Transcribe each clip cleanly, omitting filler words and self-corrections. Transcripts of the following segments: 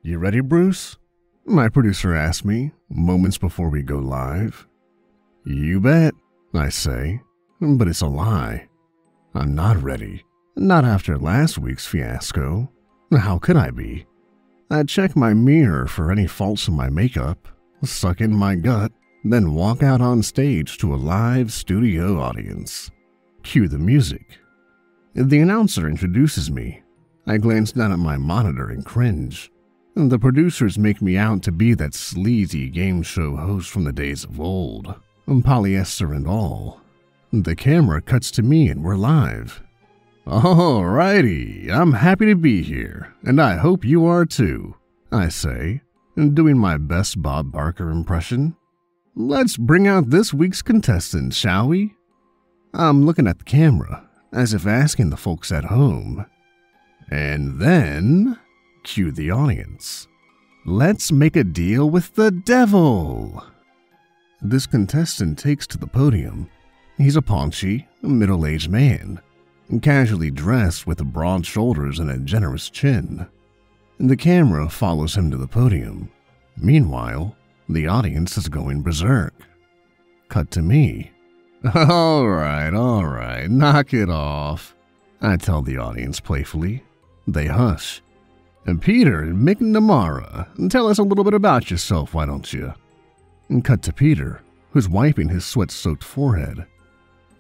"You ready, Bruce?" my producer asked me moments before we go live. "You bet," I say, but it's a lie. I'm not ready. Not after last week's fiasco. How could I be? I check my mirror for any faults in my makeup, suck in my gut, then walk out on stage to a live studio audience. Cue the music. The announcer introduces me. I glance down at my monitor and cringe. The producers make me out to be that sleazy game show host from the days of old, polyester and all. The camera cuts to me and we're live. "Alrighty, I'm happy to be here, and I hope you are too," I say, doing my best Bob Barker impression. "Let's bring out this week's contestant, shall we?" I'm looking at the camera, as if asking the folks at home. And then, cue the audience. "Let's make a deal with the devil." This contestant takes to the podium. He's a paunchy, middle-aged man, casually dressed with broad shoulders and a generous chin. The camera follows him to the podium. Meanwhile, the audience is going berserk. Cut to me. All right, knock it off," I tell the audience playfully. They hush. "And Peter and McNamara, tell us a little bit about yourself, why don't you?" Cut to Peter, who's wiping his sweat-soaked forehead.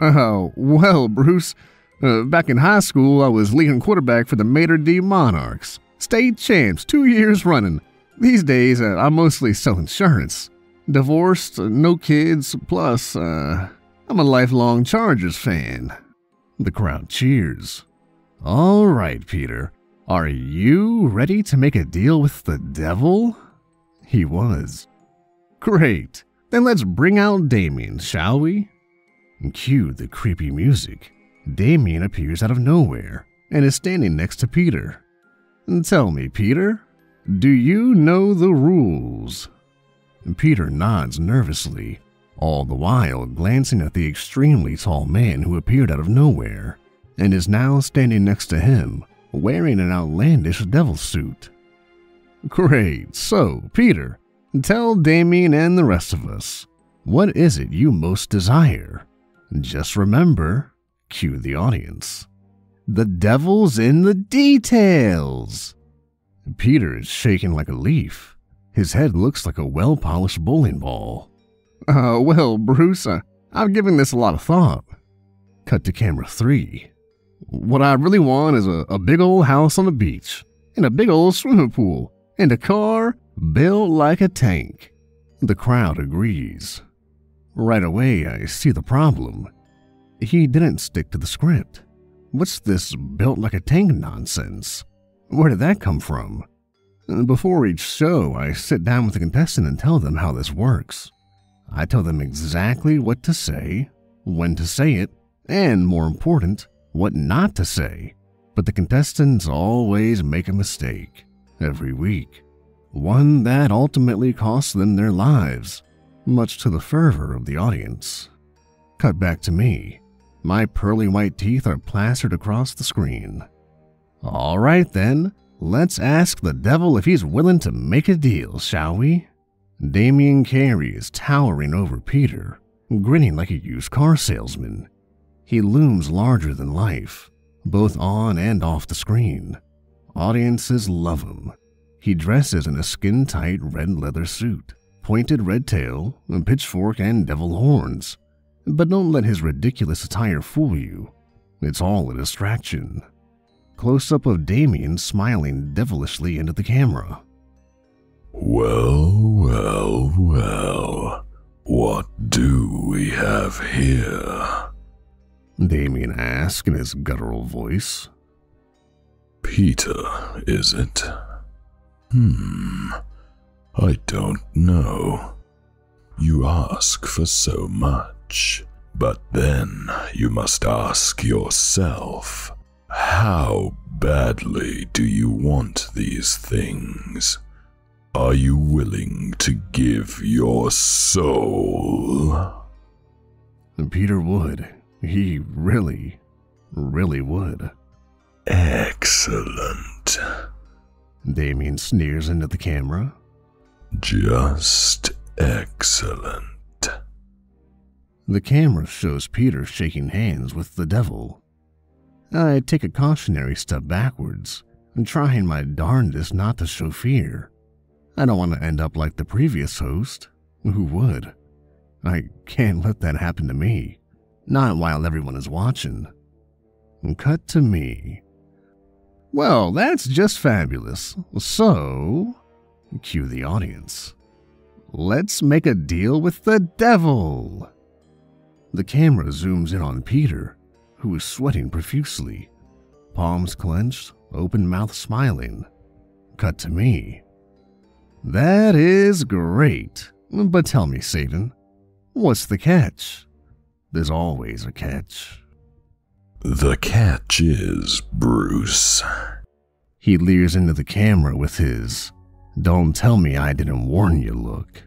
Well, Bruce, back in high school, I was leading quarterback for the Mater D Monarchs. State champs 2 years running. These days, I mostly sell insurance. Divorced, no kids, plus, I'm a lifelong Chargers fan." The crowd cheers. "All right, Peter, are you ready to make a deal with the devil?" He was. "Great, then let's bring out Damien, shall we?" Cue the creepy music. Damien appears out of nowhere and is standing next to Peter. "Tell me, Peter, do you know the rules?" Peter nods nervously, all the while glancing at the extremely tall man who appeared out of nowhere and is now standing next to him, wearing an outlandish devil suit. "Great, so, Peter, tell Damien and the rest of us, what is it you most desire? Just remember," cue the audience, "the devil's in the details." Peter is shaking like a leaf. His head looks like a well-polished bowling ball. Well, Bruce, I've given this a lot of thought." Cut to camera 3. "What I really want is a big old house on the beach, and a big old swimming pool, and a car built like a tank." The crowd agrees. Right away, I see the problem. He didn't stick to the script. What's this built like a tank nonsense? Where did that come from? Before each show, I sit down with the contestant and tell them how this works. I tell them exactly what to say, when to say it, and more important, what not to say. But the contestants always make a mistake, every week. One that ultimately costs them their lives, much to the fervor of the audience. Cut back to me. My pearly white teeth are plastered across the screen. "All right then, let's ask the devil if he's willing to make a deal, shall we?" Damien Carey is towering over Peter, grinning like a used car salesman. He looms larger than life, both on and off the screen. Audiences love him. He dresses in a skin-tight red leather suit, pointed red tail, a pitchfork, and devil horns. But don't let his ridiculous attire fool you. It's all a distraction. Close-up of Damien smiling devilishly into the camera. Well, what do we have here?" Damien asks in his guttural voice. "Peter, is it? I don't know. You ask for so much, but then you must ask yourself, how badly do you want these things? Are you willing to give your soul?" Peter would. He really would. "Excellent. Damien sneers into the camera. Just excellent. The camera shows Peter shaking hands with the devil. I take a cautionary step backwards and trying my darndest not to show fear. I don't want to end up like the previous host. Who would? I can't let that happen to me. Not while everyone is watching. Cut to me. Well, that's just fabulous. So, cue the audience. Let's make a deal with the devil. The camera zooms in on Peter, who is sweating profusely, palms clenched, open mouth smiling. Cut to me. That is great. But tell me, Satan, what's the catch? There's always a catch. The catch is, Bruce. He leers into the camera with his "Don't tell me I didn't warn you" look.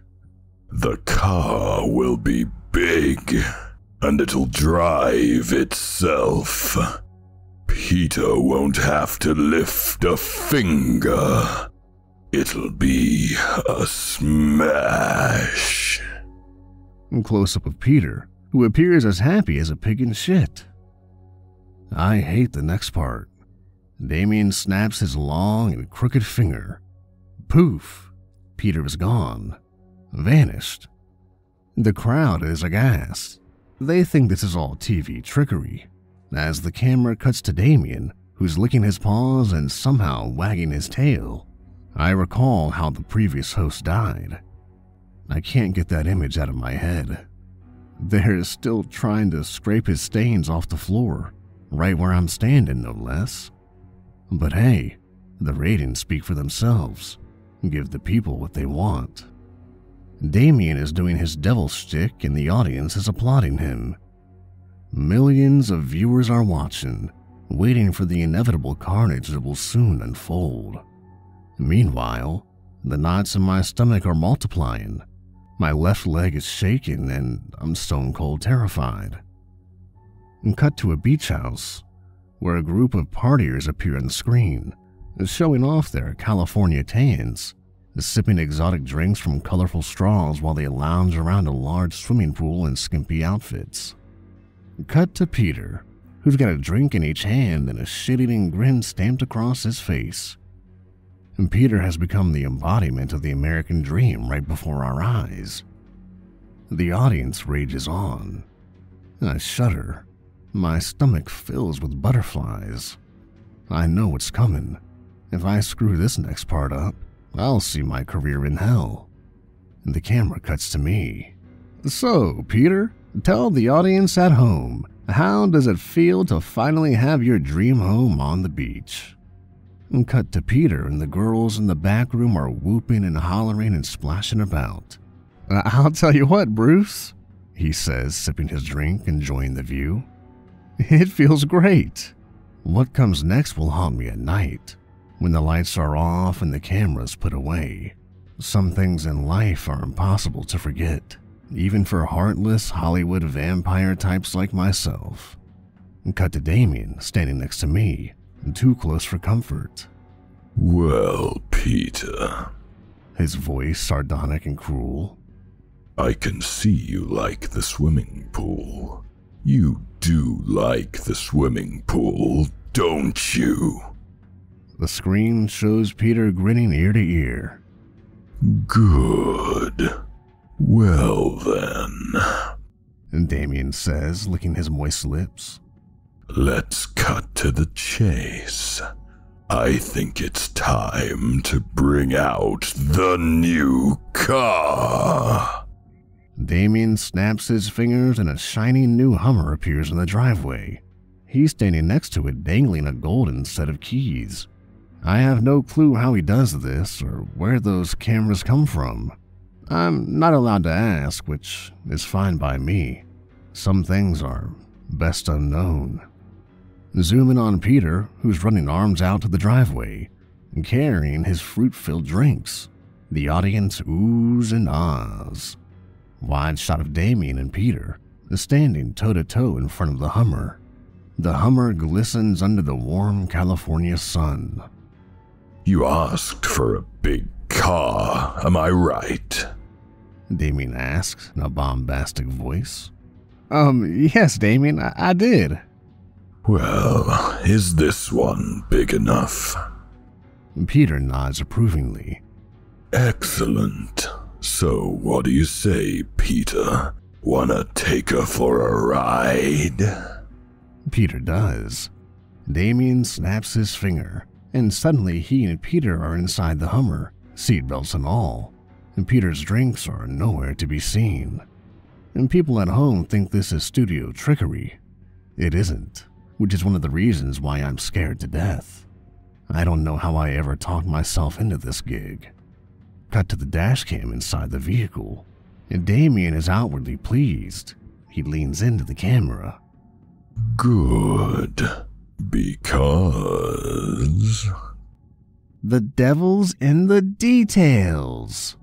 The car will be big, and it'll drive itself. Peter won't have to lift a finger. It'll be a smash. Close-up of Peter, who appears as happy as a pig in shit. I hate the next part. Damien snaps his long and crooked finger. Poof! Peter is gone. Vanished. The crowd is aghast. They think this is all TV trickery, as the camera cuts to Damien, who's licking his paws and somehow wagging his tail. I recall how the previous host died. I can't get that image out of my head. They're still trying to scrape his stains off the floor, right where I'm standing, no less. But hey, the ratings speak for themselves. Give the people what they want. Damien is doing his devil shtick and the audience is applauding him. Millions of viewers are watching, waiting for the inevitable carnage that will soon unfold. Meanwhile, the knots in my stomach are multiplying. My left leg is shaking and I'm stone cold terrified. Cut to a beach house, where a group of partiers appear on the screen, showing off their California tans, sipping exotic drinks from colorful straws while they lounge around a large swimming pool in skimpy outfits. Cut to Peter, who's got a drink in each hand and a shit-eating grin stamped across his face. And Peter has become the embodiment of the American dream right before our eyes. The audience rages on. I shudder. My stomach fills with butterflies. I know what's coming. If I screw this next part up, I'll see my career in hell. The camera cuts to me. So, Peter, tell the audience at home, how does it feel to finally have your dream home on the beach? Cut to Peter and the girls in the back room are whooping and hollering and splashing about. I'll tell you what, Bruce, he says, sipping his drink, enjoying the view. It feels great. What comes next will haunt me at night, when the lights are off and the cameras put away. Some things in life are impossible to forget, even for heartless Hollywood vampire types like myself. Cut to Damien standing next to me, too close for comfort. Well, Peter, his voice sardonic and cruel. I can see you like the swimming pool. You do like the swimming pool, don't you? The screen shows Peter grinning ear to ear. Good. Well then, Damien says, licking his moist lips. Let's cut to the chase. I think it's time to bring out the new car. Damien snaps his fingers and a shiny new Hummer appears in the driveway. He's standing next to it, dangling a golden set of keys. I have no clue how he does this or where those cameras come from. I'm not allowed to ask, which is fine by me. Some things are best unknown. Zoom in on Peter, who's running arms out to the driveway, carrying his fruit-filled drinks. The audience oohs and ahs. Wide shot of Damien and Peter, standing toe-to-toe in front of the Hummer. The Hummer glistens under the warm California sun. You asked for a big car, am I right? Damien asked in a bombastic voice. Yes, Damien, I did. Well, is this one big enough? Peter nods approvingly. Excellent. So what do you say, Peter? Wanna take her for a ride? Peter does. Damien snaps his finger, and suddenly he and Peter are inside the Hummer, seatbelts and all, and Peter's drinks are nowhere to be seen. And people at home think this is studio trickery. It isn't, which is one of the reasons why I'm scared to death. I don't know how I ever talked myself into this gig. Cut to the dash cam inside the vehicle, and Damien is outwardly pleased. He leans into the camera. Good, because... The devil's in the details.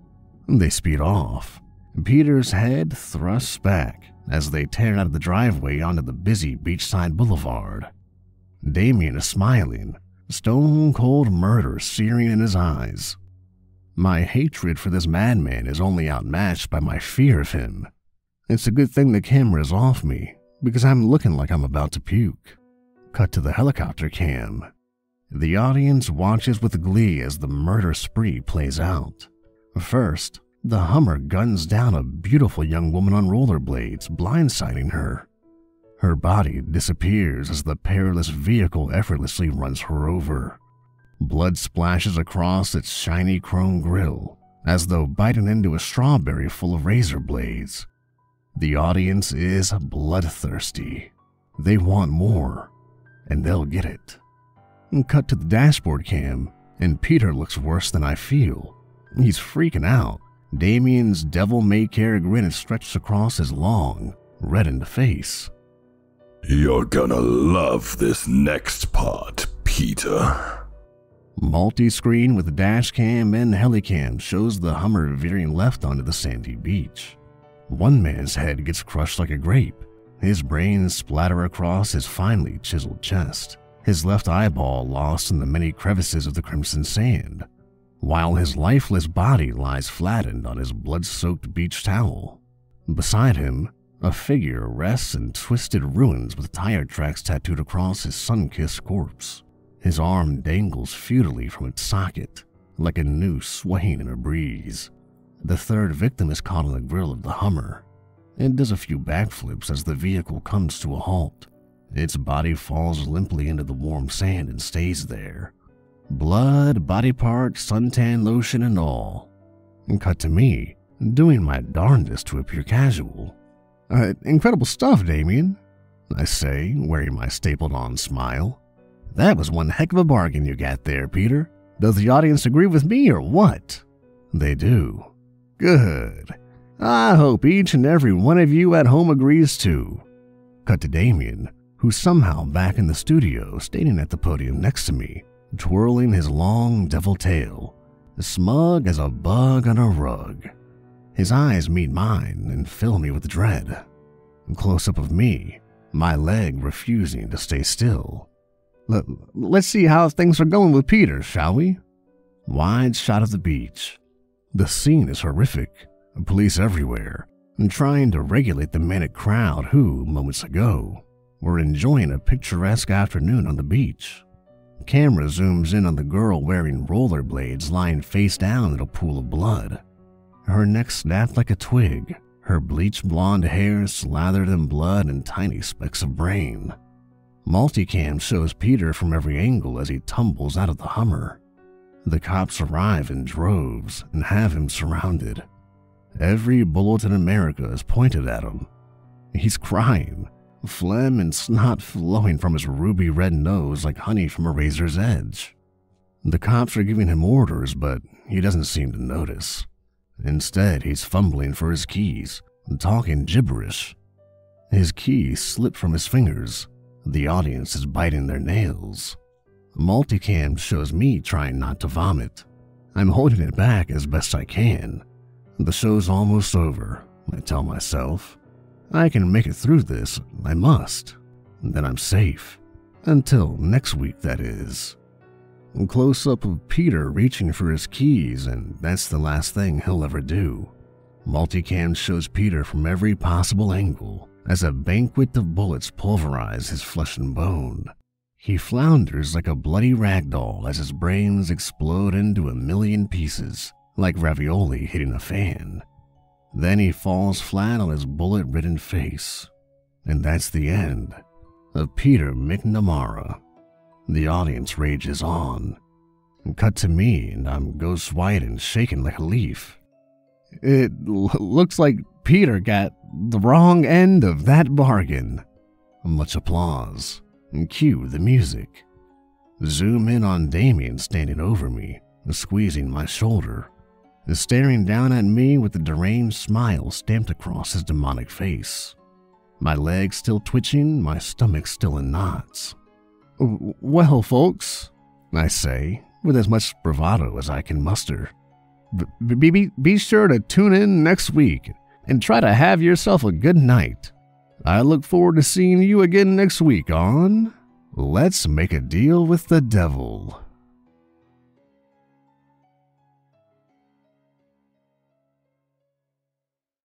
They speed off. Peter's head thrusts back as they tear out of the driveway onto the busy beachside boulevard. Damien is smiling, stone-cold murder searing in his eyes. My hatred for this madman is only outmatched by my fear of him. It's a good thing the camera is off me, because I'm looking like I'm about to puke. Cut to the helicopter cam. The audience watches with glee as the murder spree plays out. First, the Hummer guns down a beautiful young woman on rollerblades, blindsiding her. Her body disappears as the perilous vehicle effortlessly runs her over. Blood splashes across its shiny chrome grille, as though biting into a strawberry full of razor blades. The audience is bloodthirsty. They want more, and they'll get it. Cut to the dashboard cam, and Peter looks worse than I feel. He's freaking out. Damien's devil-may-care grin is stretched across his long, reddened face. You're gonna love this next part, Peter. Multi-screen with dash cam and helicam shows the Hummer veering left onto the sandy beach. One man's head gets crushed like a grape. His brains splatter across his finely chiseled chest, his left eyeball lost in the many crevices of the crimson sand, while his lifeless body lies flattened on his blood-soaked beach towel. Beside him, a figure rests in twisted ruins with tire tracks tattooed across his sun-kissed corpse. His arm dangles futilely from its socket, like a noose swaying in a breeze. The third victim is caught on the grill of the Hummer. It does a few backflips as the vehicle comes to a halt. Its body falls limply into the warm sand and stays there. Blood, body parts, suntan lotion, and all. Cut to me, doing my darndest to appear casual. Incredible stuff, Damien, I say, wearing my stapled-on smile. That was one heck of a bargain you got there, Peter. Does the audience agree with me or what? They do. Good. I hope each and every one of you at home agrees too. Cut to Damien, who's somehow back in the studio, standing at the podium next to me, twirling his long devil tail, smug as a bug on a rug. His eyes meet mine and fill me with dread. Close-up of me, my leg refusing to stay still. Let's see how things are going with Peter, shall we? Wide shot of the beach. The scene is horrific. Police everywhere, trying to regulate the manic crowd who, moments ago, were enjoying a picturesque afternoon on the beach. Camera zooms in on the girl wearing rollerblades lying face down in a pool of blood. Her neck snapped like a twig, her bleached blonde hair slathered in blood and tiny specks of brain. Multicam shows Peter from every angle as he tumbles out of the Hummer. The cops arrive in droves and have him surrounded. Every bullet in America is pointed at him. He's crying, phlegm and snot flowing from his ruby red nose like honey from a razor's edge. The cops are giving him orders, but he doesn't seem to notice. Instead, he's fumbling for his keys and talking gibberish. His keys slip from his fingers. The audience is biting their nails. Multicam shows me trying not to vomit. I'm holding it back as best I can. The show's almost over, I tell myself. I can make it through this, I must. Then I'm safe. Until next week, that is. A close-up of Peter reaching for his keys, and that's the last thing he'll ever do. Multicam shows Peter from every possible angle as a banquet of bullets pulverize his flesh and bone. He flounders like a bloody ragdoll as his brains explode into a million pieces, like ravioli hitting a fan. Then he falls flat on his bullet-ridden face. And that's the end of Peter McNamara. The audience rages on. Cut to me, and I'm ghost white and shaking like a leaf. It looks like Peter got the wrong end of that bargain. Much applause, and cue the music. Zoom in on Damien standing over me, squeezing my shoulder, staring down at me with a deranged smile stamped across his demonic face. My legs still twitching, my stomach still in knots. Well, folks, I say, with as much bravado as I can muster, be sure to tune in next week and try to have yourself a good night. I look forward to seeing you again next week on Let's Make a Deal with the Devil.